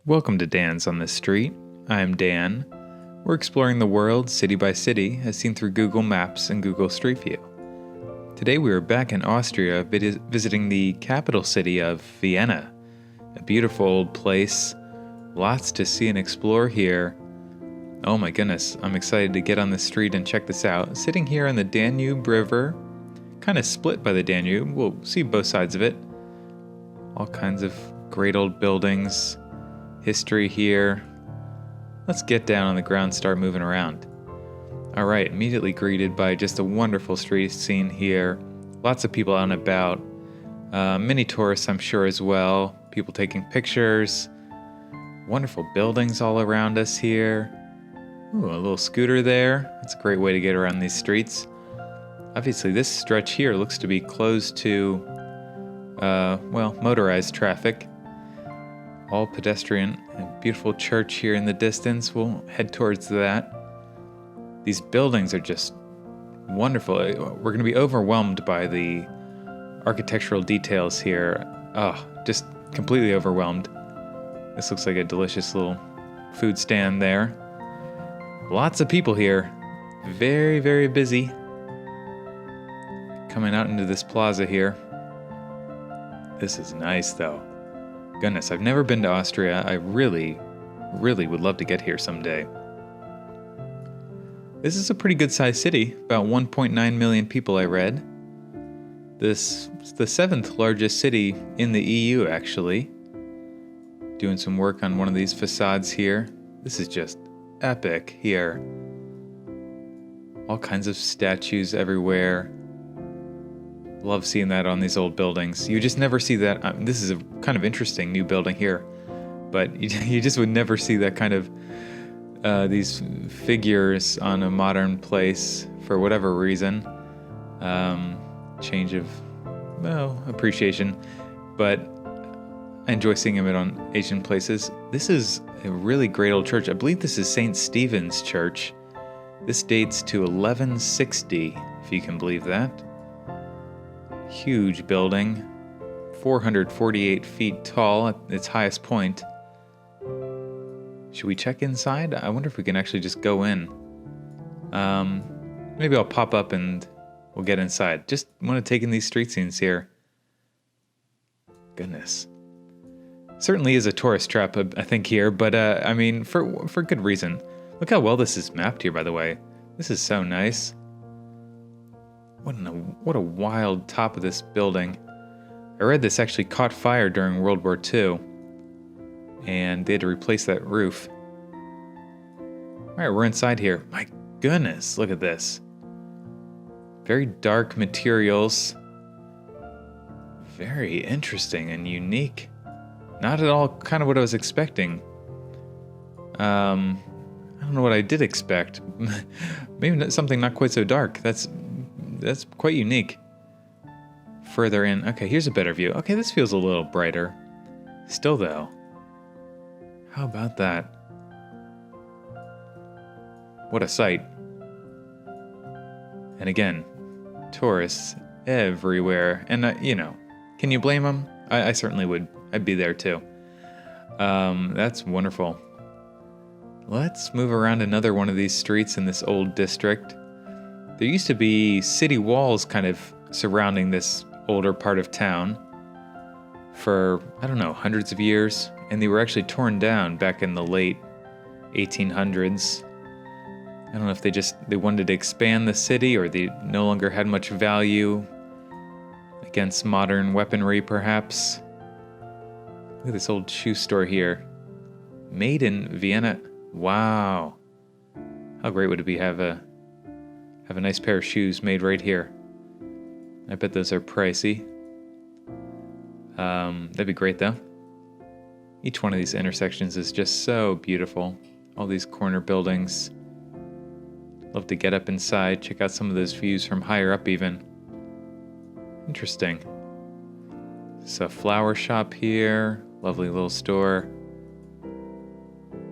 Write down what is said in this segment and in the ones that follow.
Welcome to Dan's on the Street. I'm Dan. We're exploring the world city by city as seen through Google Maps and Google Street View. Today we are back in Austria visiting the capital city of Vienna. A beautiful old place. Lots to see and explore here. Oh my goodness, I'm excited to get on the street and check this out. Sitting here on the Danube River, kind of split by the Danube. We'll see both sides of it. All kinds of great old buildings. History here. Let's get down on the ground and start moving around. All right, immediately greeted by just a wonderful street scene here. Lots of people out and about. Many tourists, I'm sure, as well. People taking pictures. Wonderful buildings all around us here. Ooh, a little scooter there. That's a great way to get around these streets. Obviously, this stretch here looks to be closed to, motorized traffic. All pedestrian, and beautiful church here in the distance. We'll head towards that. These buildings are just wonderful. We're going to be overwhelmed by the architectural details here. Oh, just completely overwhelmed. This looks like a delicious little food stand there. Lots of people here. Very, very busy. Coming out into this plaza here. This is nice though. Goodness, I've never been to Austria. I really, really would love to get here someday. This is a pretty good sized city, about 1.9 million people I read. This is the 7th largest city in the EU, actually. Doing some work on one of these facades here. This is just epic here. All kinds of statues everywhere. Love seeing that on these old buildings. You just never see that. This is a kind of interesting new building here, but you just would never see that kind of these figures on a modern place for whatever reason. Change of appreciation, but I enjoy seeing them on Asian places. This is a really great old church. I believe this is St. Stephen's Church. This dates to 1160, if you can believe that. Huge building, 448 feet tall at its highest point. Should we check inside? I wonder if we can actually just go in. Maybe I'll pop up and we'll get inside. Just want to take in these street scenes here. Goodness. Certainly is a tourist trap, I think, here, but for good reason. Look how well this is mapped here, by the way. This is so nice. What a wild top of this building. I read this actually caught fire during World War II, and they had to replace that roof. All right, we're inside here. My goodness, look at this. Very dark materials. Very interesting and unique. Not at all kind of what I was expecting. I don't know what I did expect. Maybe something not quite so dark. That's quite unique. Further in. Okay, here's a better view. Okay, this feels a little brighter. Still though. How about that? What a sight. And again, tourists everywhere. And, can you blame them? I certainly would. I'd be there too. That's wonderful. Let's move around another one of these streets in this old district. There used to be city walls kind of surrounding this older part of town for, hundreds of years. And they were actually torn down back in the late 1800s. I don't know if they wanted to expand the city or they no longer had much value against modern weaponry, perhaps. Look at this old shoe store here. Made in Vienna. Wow. How great would it be to have a nice pair of shoes made right here. I bet those are pricey. That'd be great though. Each one of these intersections is just so beautiful. All these corner buildings. Love to get up inside, check out some of those views from higher up even. Interesting. It's a flower shop here. Lovely little store.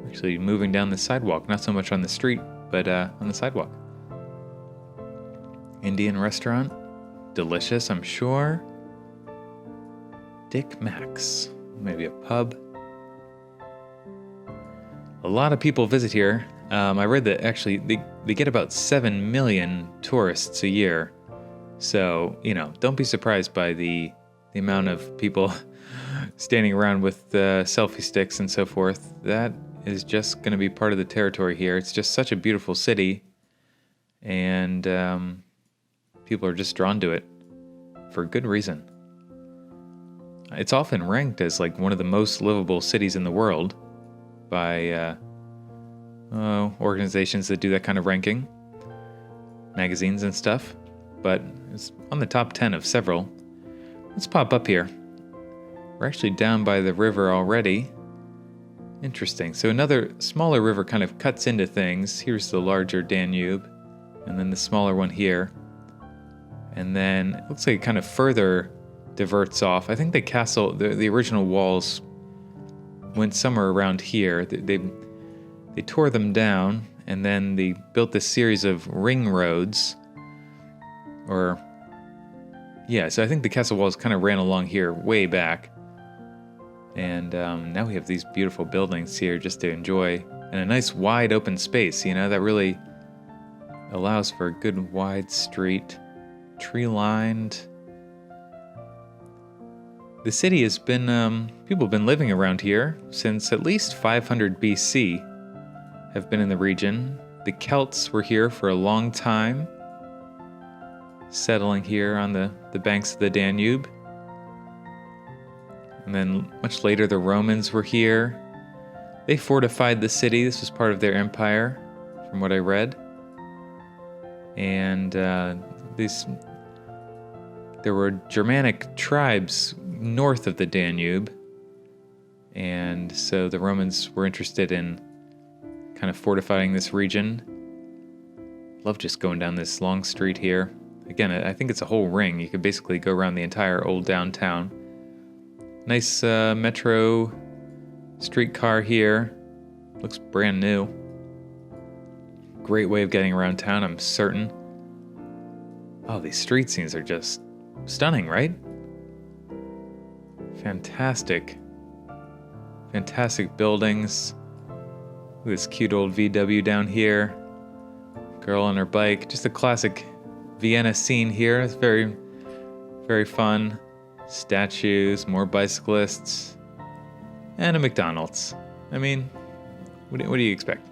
Actually moving down the sidewalk, not so much on the street, but on the sidewalk. Indian restaurant. Delicious, I'm sure. Dick Max. Maybe a pub. A lot of people visit here. I read that actually they get about 7 million tourists a year. So, don't be surprised by the amount of people standing around with selfie sticks and so forth. That is just going to be part of the territory here. It's just such a beautiful city, and people are just drawn to it for good reason. It's often ranked as like one of the most livable cities in the world by organizations that do that kind of ranking, magazines and stuff, but it's on the top 10 of several. Let's pop up here. We're actually down by the river already. Interesting. So another smaller river kind of cuts into things. Here's the larger Danube, and then the smaller one here. And then it looks like it kind of further diverts off. I think the castle, the original walls went somewhere around here. They tore them down, and then they built this series of ring roads. So I think the castle walls kind of ran along here way back. And now we have these beautiful buildings here just to enjoy, and a nice wide open space, that really allows for a good wide street, tree-lined. The city has been, people have been living around here since at least 500 BC, have been in the region. The Celts were here for a long time, settling here on the banks of the Danube. And then much later, the Romans were here. They fortified the city. This was part of their empire, from what I read. And there were Germanic tribes north of the Danube. And so the Romans were interested in kind of fortifying this region. Love just going down this long street here. Again, I think it's a whole ring. You could basically go around the entire old downtown. Nice metro streetcar here. Looks brand new. Great way of getting around town, I'm certain. Oh, these street scenes are just stunning, right? Fantastic. Fantastic buildings. Look at this cute old VW down here. Girl on her bike. Just a classic Vienna scene here. It's very, very fun. Statues, more bicyclists, and a McDonald's. I mean, what do you expect?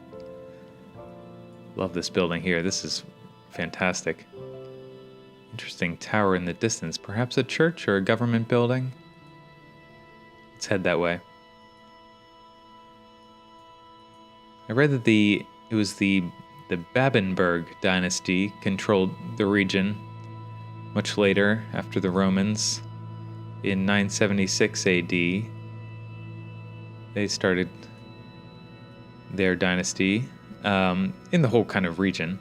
Love this building here. This is fantastic. Interesting tower in the distance. Perhaps a church or a government building? Let's head that way. I read that it was the Babenberg dynasty controlled the region much later, after the Romans. In 976 AD, they started their dynasty in the whole kind of region.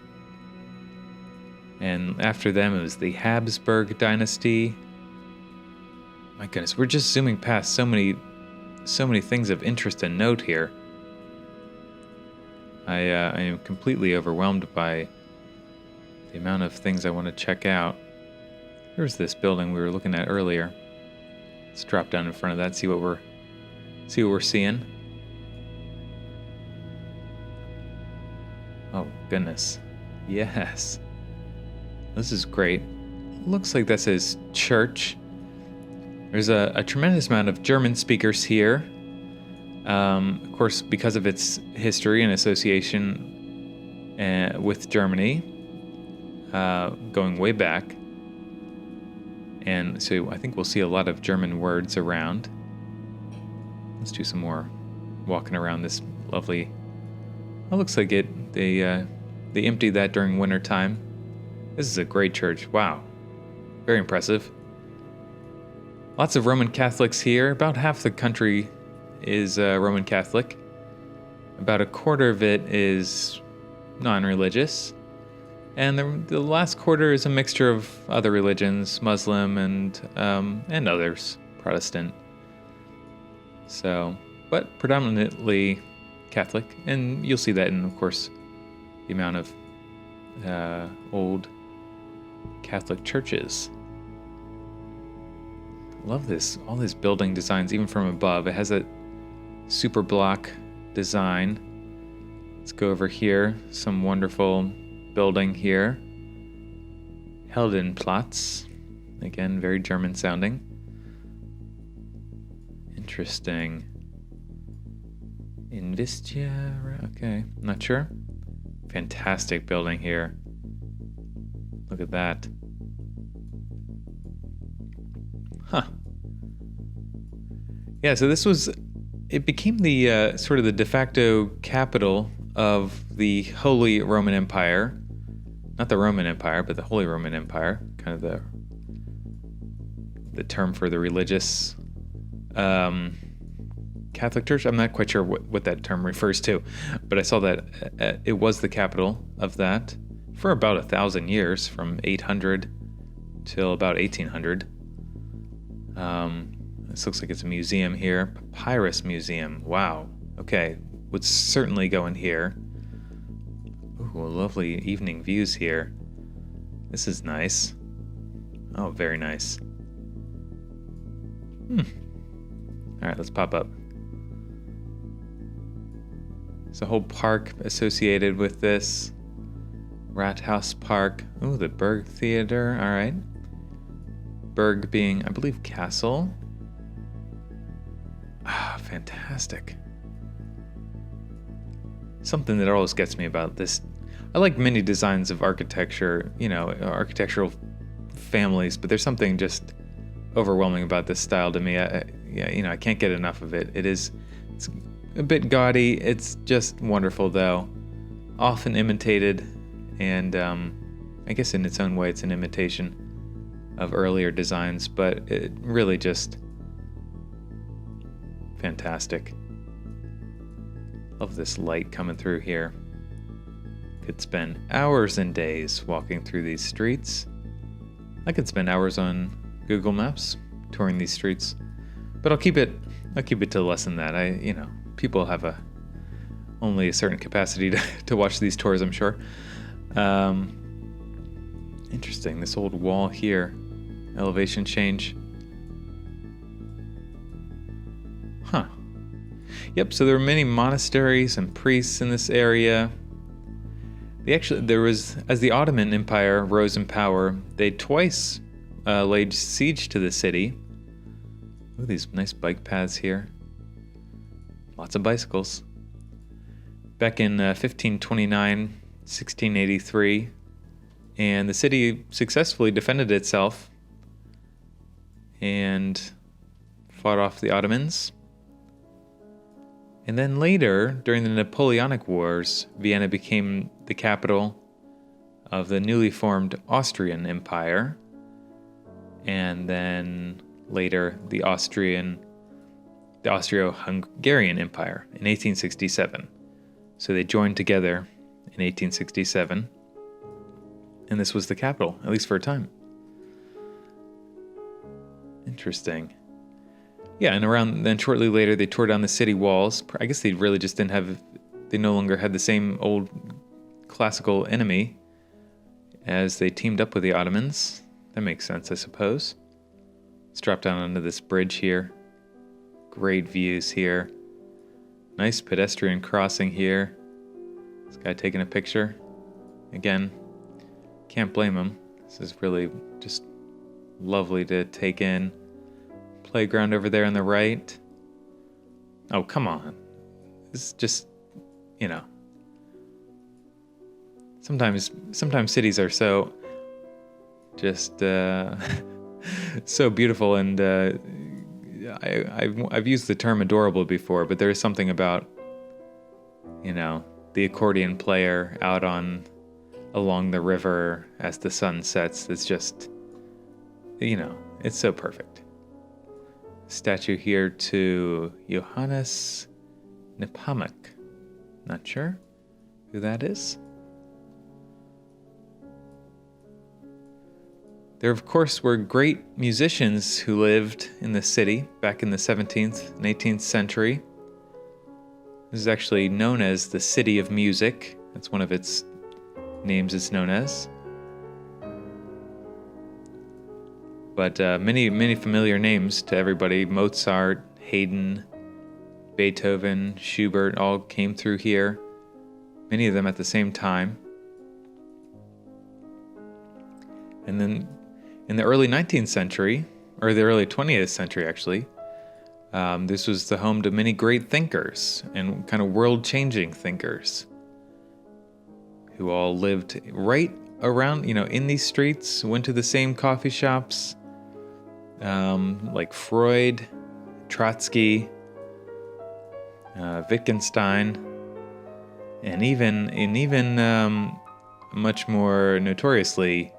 And after them, it was the Habsburg dynasty. My goodness, we're just zooming past so many things of interest and note here. I am completely overwhelmed by the amount of things I want to check out. Here's this building we were looking at earlier. Let's drop down in front of that, see what we're seeing. Oh, goodness. Yes. This is great. Looks like that says church. There's a tremendous amount of German speakers here. Of course, because of its history and association with Germany, going way back. And so I think we'll see a lot of German words around. Let's do some more walking around this lovely... It looks like they emptied that during winter time. This is a great church. Wow. Very impressive. Lots of Roman Catholics here. About half the country is Roman Catholic. About a quarter of it is non-religious. And the last quarter is a mixture of other religions, Muslim and others, Protestant. So, but predominantly Catholic, and you'll see that in, of course, the amount of old Catholic churches. Love this, all these building designs, even from above. It has a super block design. Let's go over here. Some wonderful building here. Heldenplatz. Again, very German sounding. Interesting. Investia. Okay, not sure. Fantastic building here. Look at that. Huh. Yeah, so it became the sort of the de facto capital of the Holy Roman Empire. Not the Roman Empire, but the Holy Roman Empire. Kind of the term for the religious Catholic Church. I'm not quite sure what that term refers to, but I saw that it was the capital of that for about 1,000 years, from 800 till about 1800. This looks like it's a museum here. Papyrus Museum. Wow. Okay. Would certainly go in here. Ooh, lovely evening views here. This is nice. Oh, very nice. All right, let's pop up. There's a whole park associated with this. Rathaus Park. Ooh, the Berg Theater. All right. Berg being, I believe, castle. Ah, fantastic. Something that always gets me about this. I like many designs of architecture, architectural families, but there's something just overwhelming about this style to me. I can't get enough of it. It's a bit gaudy. It's just wonderful, though. Often imitated, and I guess in its own way, it's an imitation of earlier designs, but it really just fantastic. Love this light coming through here. Could spend hours and days walking through these streets. I could spend hours on Google Maps touring these streets, but I'll keep it to less than that. People have only a certain capacity to watch these tours, I'm sure. Interesting, this old wall here, elevation change. Huh. Yep, so there were many monasteries and priests in this area. As the Ottoman Empire rose in power, they twice laid siege to the city. Ooh, these nice bike paths here. Lots of bicycles. Back in 1529, 1683, and the city successfully defended itself and fought off the Ottomans. And then later, during the Napoleonic Wars, Vienna became the capital of the newly formed Austrian Empire, and then later the Austro-Hungarian Empire in 1867. So they joined together in 1867, and this was the capital, at least for a time. Interesting. Yeah, and around then, shortly later, they tore down the city walls. I guess they really just they no longer had the same old classical enemy as they teamed up with the Ottomans. That makes sense, I suppose. Let's drop down onto this bridge here. Great views here. Nice pedestrian crossing here. This guy taking a picture. Again, can't blame him. This is really just lovely to take in. Playground over there on the right. Oh, come on. This is just, sometimes cities are so just so beautiful, and I've used the term adorable before, but there is something about the accordion player out along the river as the sun sets. It's just it's so perfect. Statue here to Johannes Nepomuk. Not sure who that is. There, of course, were great musicians who lived in the city back in the 17th and 18th century. This is actually known as the City of Music. That's one of its names it's known as. But many familiar names to everybody. Mozart, Haydn, Beethoven, Schubert all came through here. many of them at the same time. And then in the early 19th century, or the early 20th century actually, this was the home to many great thinkers and kind of world-changing thinkers who all lived right around, in these streets, went to the same coffee shops, like Freud, Trotsky, Wittgenstein, and even much more notoriously,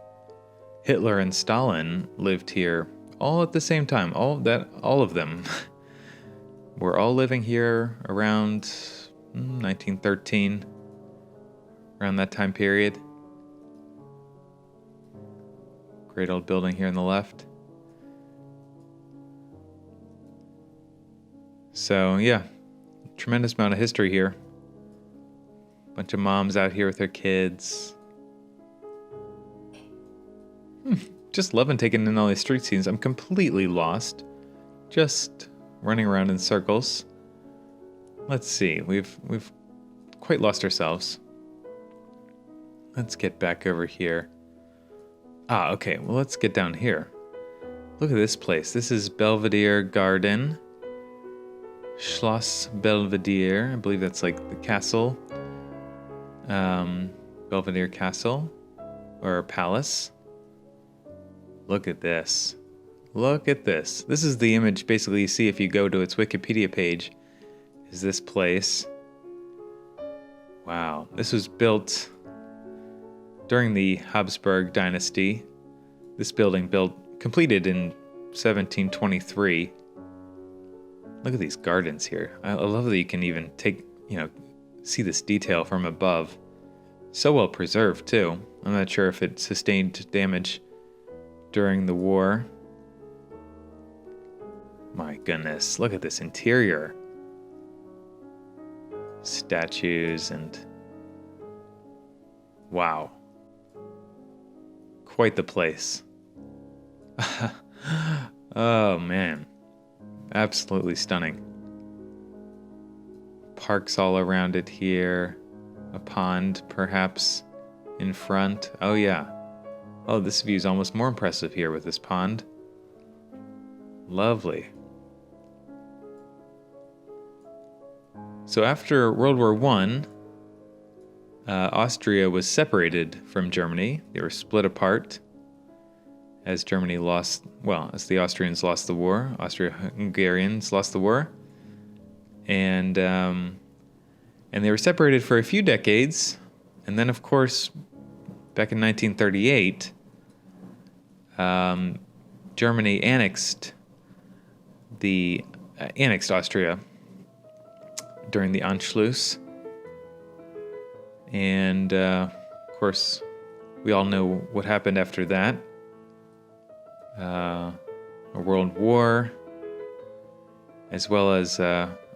Hitler and Stalin lived here all at the same time. All of them were all living here around 1913, around that time period. Great old building here on the left. So yeah, tremendous amount of history here. Bunch of moms out here with their kids. Just loving taking in all these street scenes. I'm completely lost. Just running around in circles. Let's see. We've quite lost ourselves. Let's get back over here. Okay. Well, let's get down here. Look at this place. This is Belvedere Garden. Schloss Belvedere. I believe that's like the castle. Belvedere Castle. Or Palace. Look at this. Look at this. This is the image basically you see if you go to its Wikipedia page. Is this place. Wow. This was built during the Habsburg dynasty. This building completed in 1723. Look at these gardens here. I love that you can even see this detail from above. So well preserved too. I'm not sure if it sustained damage during the war. My goodness, look at this interior. Statues and... wow. Quite the place. Oh man. Absolutely stunning. Parks all around it here. A pond, perhaps, in front. Oh yeah. Oh, this view is almost more impressive here with this pond. Lovely. So after World War I, Austria was separated from Germany. They were split apart as the Austrians lost the war. Austro-Hungarians lost the war. And they were separated for a few decades. And then, of course, back in 1938, Germany annexed Austria during the Anschluss. And, of course, we all know what happened after that. A world war, as well as,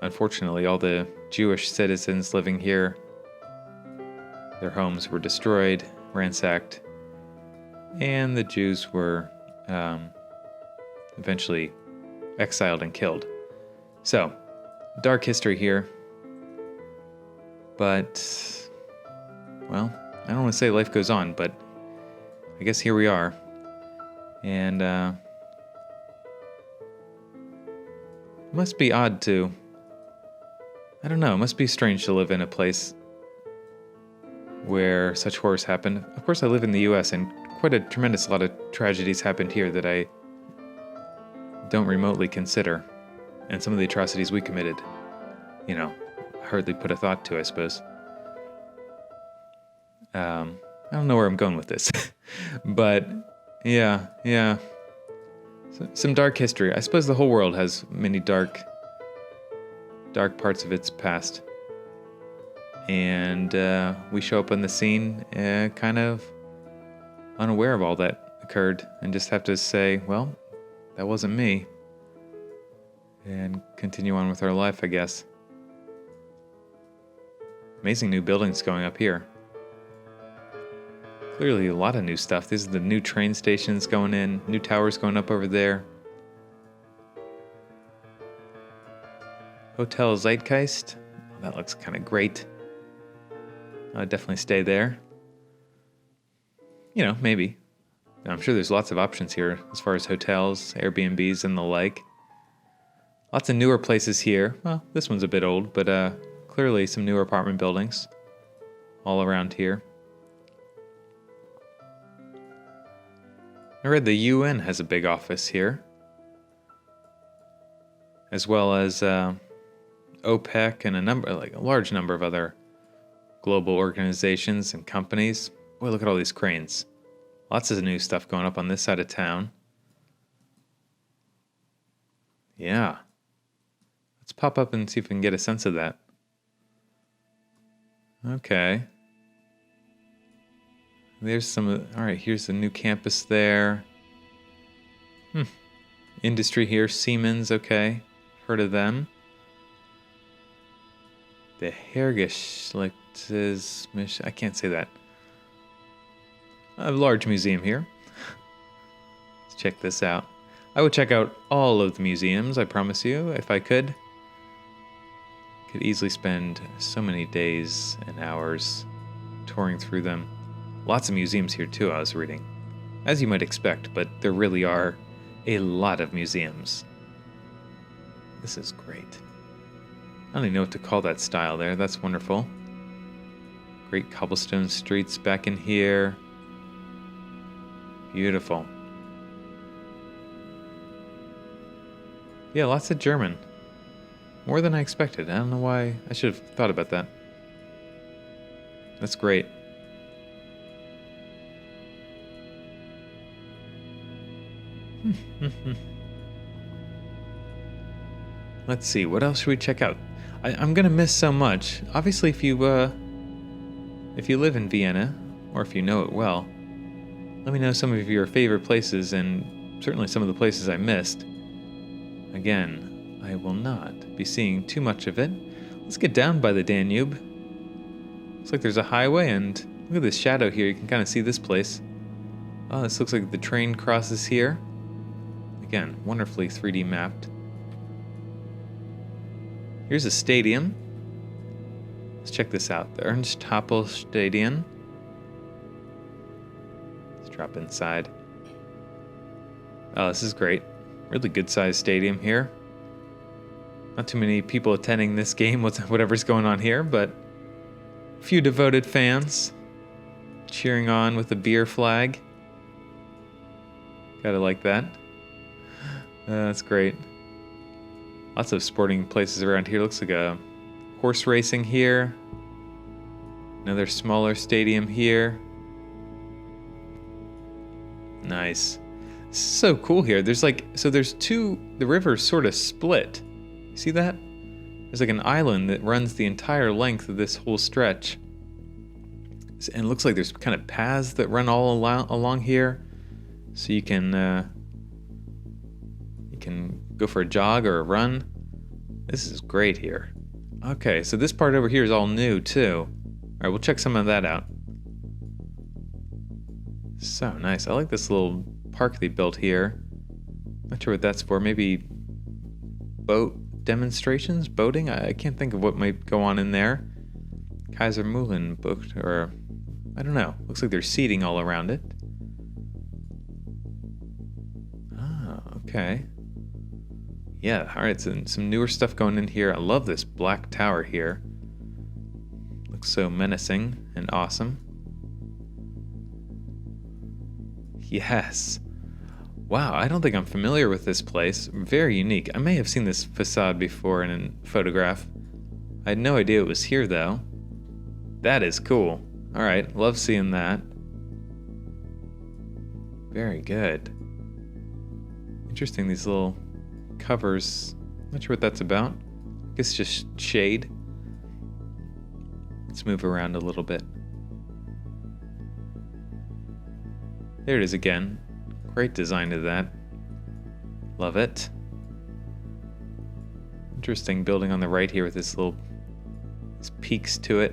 unfortunately, all the Jewish citizens living here. Their homes were destroyed, ransacked, and the Jews were eventually exiled and killed. So, dark history here. But, well, I don't want to say life goes on, but I guess here we are. And it must be odd to... I don't know, it must be strange to live in a place where such horrors happen. Of course, I live in the US, and quite a tremendous lot of tragedies happened here that I don't remotely consider. And some of the atrocities we committed, hardly put a thought to, I suppose. I don't know where I'm going with this. But, yeah. Some dark history. I suppose the whole world has many dark parts of its past. And we show up on the scene kind of unaware of all that occurred and just have to say, well, that wasn't me. And continue on with our life, I guess. Amazing new buildings going up here. Clearly a lot of new stuff. These are the new train stations going in, new towers going up over there. Hotel Zeitgeist. That looks kind of great. I'd definitely stay there. You know, maybe. I'm sure there's lots of options here as far as hotels, Airbnbs, and the like. Lots of newer places here. Well, this one's a bit old, but clearly some newer apartment buildings all around here. I read the UN has a big office here, as well as OPEC and a large number of other global organizations and companies. Boy, look at all these cranes. Lots of new stuff going up on this side of town. Yeah. Let's pop up and see if we can get a sense of that. Okay. There's some of... All right, here's the new campus there. Industry here, Siemens, okay. Heard of them. The Hergeschlechtes... I can't say that. A large museum here. Let's check this out. I would check out all of the museums, I promise you, if I could. Could easily spend so many days and hours touring through them. Lots of museums here too, I was reading. As you might expect, but there really are a lot of museums. This is great. I don't even know what to call that style there. That's wonderful. Great cobblestone streets back in here. Beautiful. Yeah, lots of German. More than I expected. I don't know why. I should have thought about that. That's great. Let's see, what else should we check out? I'm gonna miss so much. Obviously, if you live in Vienna, or if you know it well, let me know some of your favorite places and certainly some of the places I missed. Again, I will not be seeing too much of it. Let's get down by the Danube. Looks like there's a highway, and look at this shadow here. You can kind of see this place. Oh, this looks like the train crosses here. Again, wonderfully 3D mapped. Here's a stadium. Let's check this out. The Ernst Happel Stadion. Let's drop inside. Oh, this is great. Really good sized stadium here. Not too many people attending this game with whatever's going on here, but a few devoted fans cheering on with a beer flag. Gotta like that. That's great. Lots of sporting places around here. Looks like a horse racing here. Another smaller stadium here. Nice. This is so cool here. There's the river's sort of split. You see that? There's like an island that runs the entire length of this whole stretch. And it looks like there's kind of paths that run all along here. So you can go for a jog or a run. This is great here. Okay, so this part over here is all new too. All right, we'll check some of that out. So nice. I like this little park they built here. Not sure what that's for. Maybe boat demonstrations? Boating? I can't think of what might go on in there. Kaiser Mühlen booked, or I don't know. Looks like there's seating all around it. Oh, okay. Yeah, all right, so some newer stuff going in here. I love this black tower here. Looks so menacing and awesome. Yes. Wow, I don't think I'm familiar with this place. Very unique. I may have seen this facade before in a photograph. I had no idea it was here, though. That is cool. All right, love seeing that. Very good. Interesting, these little covers. Not sure what that's about. I guess just shade. Let's move around a little bit. There it is again. Great design to that. Love it. Interesting building on the right here with these peaks to it.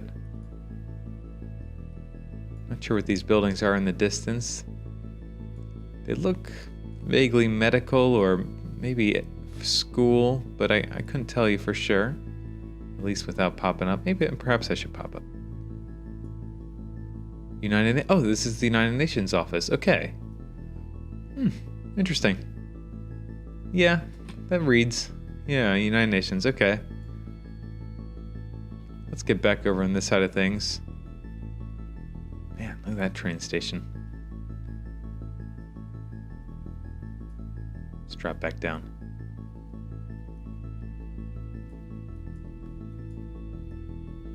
Not sure what these buildings are in the distance. They look vaguely medical or maybe school, but I couldn't tell you for sure. At least without popping up. Maybe perhaps I should pop up. Oh, this is the United Nations office. Okay. Interesting. Yeah, that reads. Yeah, United Nations. Okay. Let's get back over on this side of things. Man, look at that train station. Let's drop back down.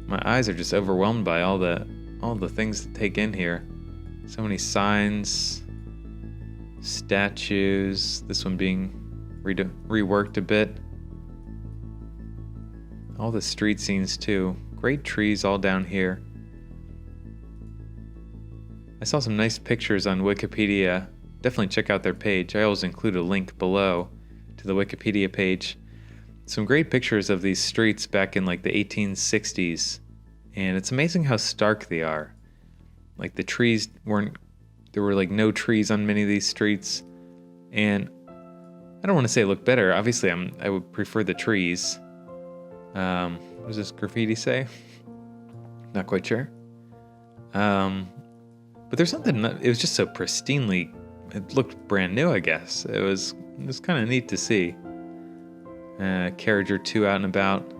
My eyes are just overwhelmed by all the things to take in here. So many signs, statues, this one being reworked a bit. All the street scenes too. Great trees all down here. I saw some nice pictures on Wikipedia. Definitely check out their page. I always include a link below to the Wikipedia page. Some great pictures of these streets back in like the 1860s. And it's amazing how stark they are. Like the trees there were like no trees on many of these streets. And I don't want to say look better. Obviously I would prefer the trees. What does this graffiti say? Not quite sure. But there's something, it was just so pristinely, it looked brand new, I guess. It was kind of neat to see. A carriage or two out and about.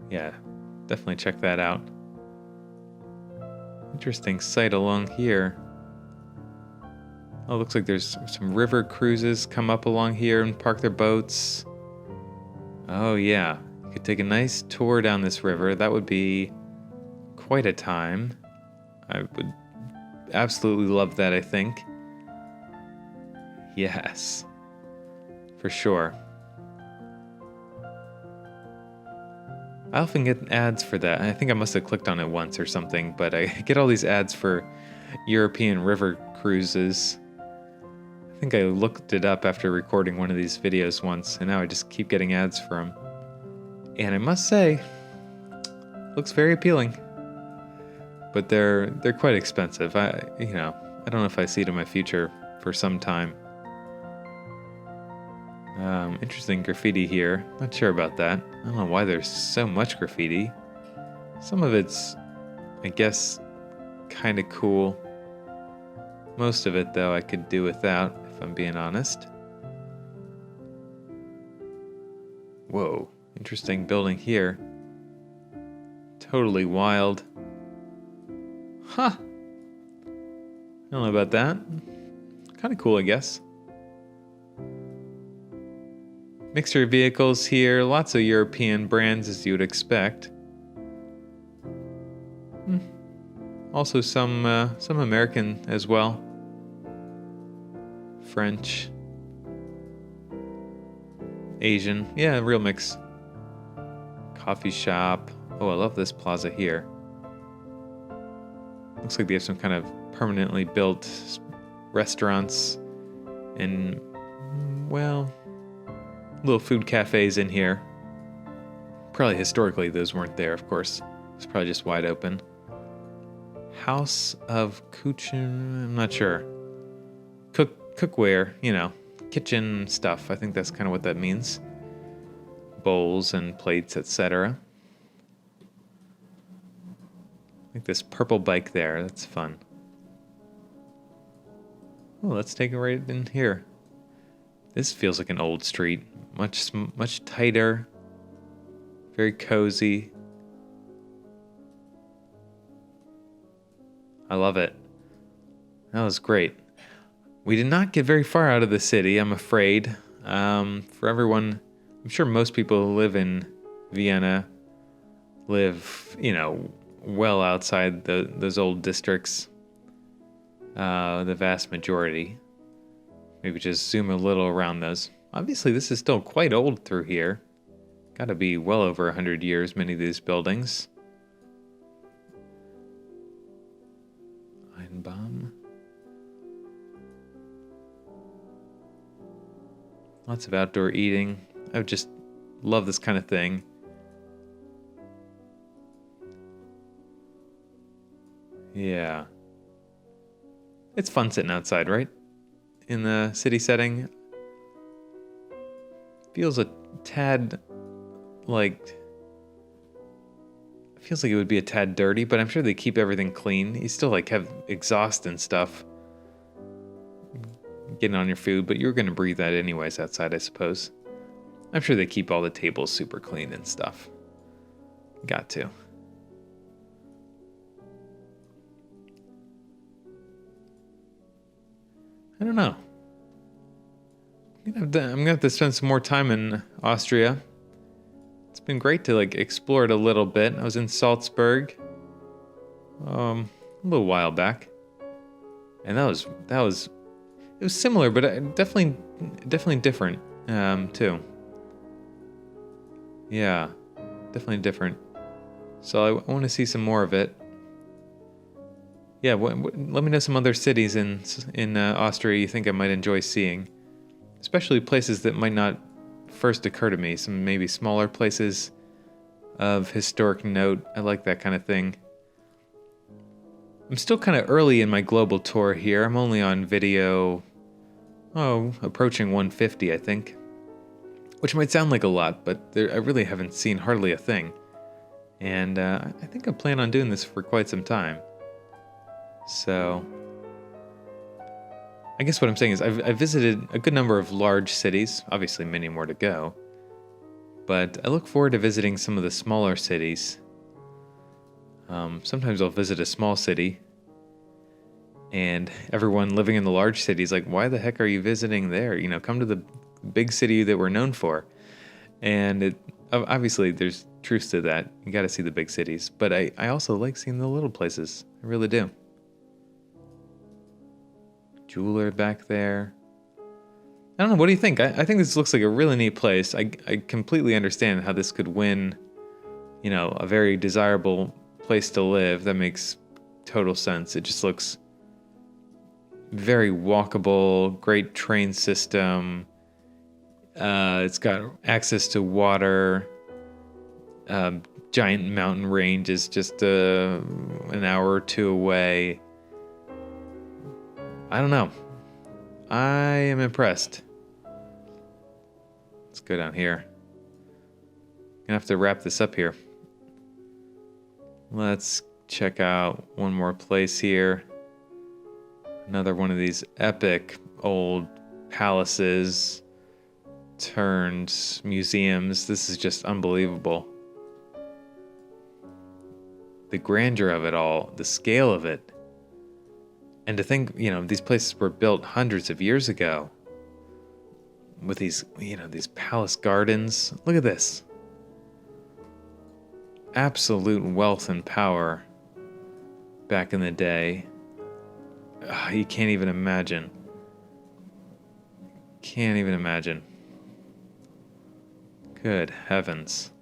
Yeah, definitely check that out. Interesting sight along here. Oh, looks like there's some river cruises come up along here and park their boats. Oh yeah, you could take a nice tour down this river. That would be quite a time. I would absolutely love that, I think. Yes, for sure. I often get ads for that. I think I must have clicked on it once or something, but I get all these ads for European river cruises. I think I looked it up after recording one of these videos once, and now I just keep getting ads for them. And I must say, looks very appealing. But they're quite expensive. I don't know if I see it in my future for some time. Interesting graffiti here. Not sure about that. I don't know why there's so much graffiti. Some of it's, I guess, kind of cool. Most of it, though, I could do without, if I'm being honest. Whoa, interesting building here. Totally wild. Huh. I don't know about that. Kind of cool, I guess. Mixture of vehicles here. Lots of European brands, as you would expect. Also some American as well. French. Asian. Yeah, real mix. Coffee shop. Oh, I love this plaza here. Looks like they have some kind of permanently built restaurants and, well, little food cafes in here. Probably historically those weren't there, of course. It's probably just wide open. House of Kuchen, I'm not sure. Cookware, kitchen stuff. I think that's kind of what that means. Bowls and plates, etc. Like this purple bike there, that's fun. Oh, let's take it right in here. This feels like an old street. Much tighter. Very cozy. I love it. That was great. We did not get very far out of the city, I'm afraid. For everyone, I'm sure most people who live in Vienna live, well outside those old districts. The vast majority. Maybe just zoom a little around those. Obviously, this is still quite old through here. Gotta be well over 100 years, many of these buildings. Einbaum. Lots of outdoor eating. I would just love this kind of thing. Yeah. It's fun sitting outside, right? In the city setting. Feels a tad like... Feels like it would be a tad dirty, but I'm sure they keep everything clean. You still like have exhaust and stuff getting on your food, but you're going to breathe that anyways outside, I suppose. I'm sure they keep all the tables super clean and stuff. Got to. I don't know. I'm gonna have to spend some more time in Austria. It's been great to like explore it a little bit. I was in Salzburg a little while back, and it was similar, but definitely different too. Yeah, definitely different. So I want to see some more of it. Yeah, let me know some other cities in Austria you think I might enjoy seeing, especially places that might not first occur to me. Some maybe smaller places of historic note. I like that kind of thing. I'm still kind of early in my global tour here. I'm only on video, approaching 150, I think, which might sound like a lot, but I really haven't seen hardly a thing. And I think I plan on doing this for quite some time. So I guess what I'm saying is I've visited a good number of large cities, obviously many more to go, but I look forward to visiting some of the smaller cities. Sometimes I'll visit a small city, and everyone living in the large city is like, why the heck are you visiting there? You know, come to the big city that we're known for. And obviously there's truth to that. You got to see the big cities, but I also like seeing the little places. I really do. Jeweler back there. I don't know. What do you think? I think this looks like a really neat place. I completely understand how this could win, a very desirable place to live. That makes total sense. It just looks very walkable, great train system. It's got access to water. Giant mountain range is just an hour or two away. I don't know. I am impressed. Let's go down here. Gonna have to wrap this up here. Let's check out one more place here. Another one of these epic old palaces turned museums. This is just unbelievable. The grandeur of it all, the scale of it. And to think, these places were built hundreds of years ago with these palace gardens. Look at this. Absolute wealth and power back in the day. You can't even imagine. Can't even imagine. Good heavens.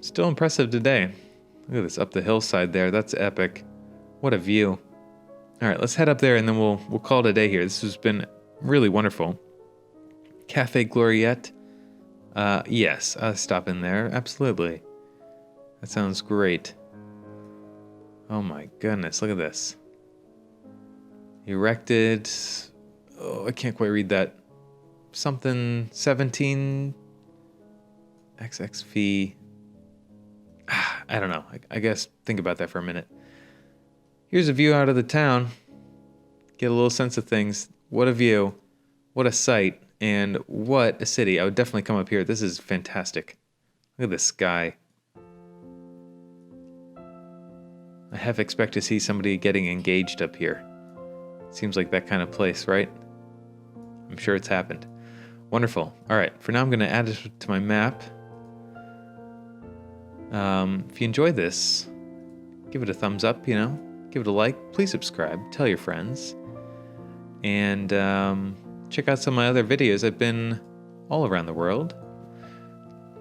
Still impressive today. Look at this up the hillside there. That's epic. What a view. All right, let's head up there and then we'll call it a day here. This has been really wonderful. Cafe Gloriette. Yes, I'll stop in there. Absolutely. That sounds great. Oh my goodness, look at this. Erected. Oh, I can't quite read that. Something 17 XXV. I don't know. I guess think about that for a minute. Here's a view out of the town. Get a little sense of things. What a view. What a sight. And what a city. I would definitely come up here. This is fantastic. Look at this sky. I half expect to see somebody getting engaged up here. Seems like that kind of place, right? I'm sure it's happened. Wonderful. All right. For now, I'm going to add it to my map. If you enjoyed this, give it a thumbs up, give it a like, please subscribe, tell your friends, and check out some of my other videos. I've been all around the world.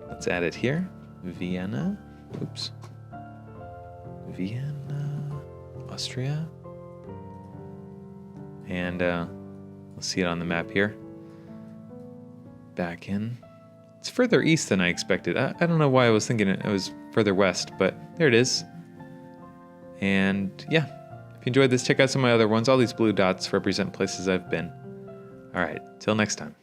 Let's add it here. Vienna, Austria, and let's see it on the map here. Back in. It's further east than I expected. I don't know why I was thinking it was further west, but there it is. And yeah, if you enjoyed this, check out some of my other ones. All these blue dots represent places I've been. All right, till next time.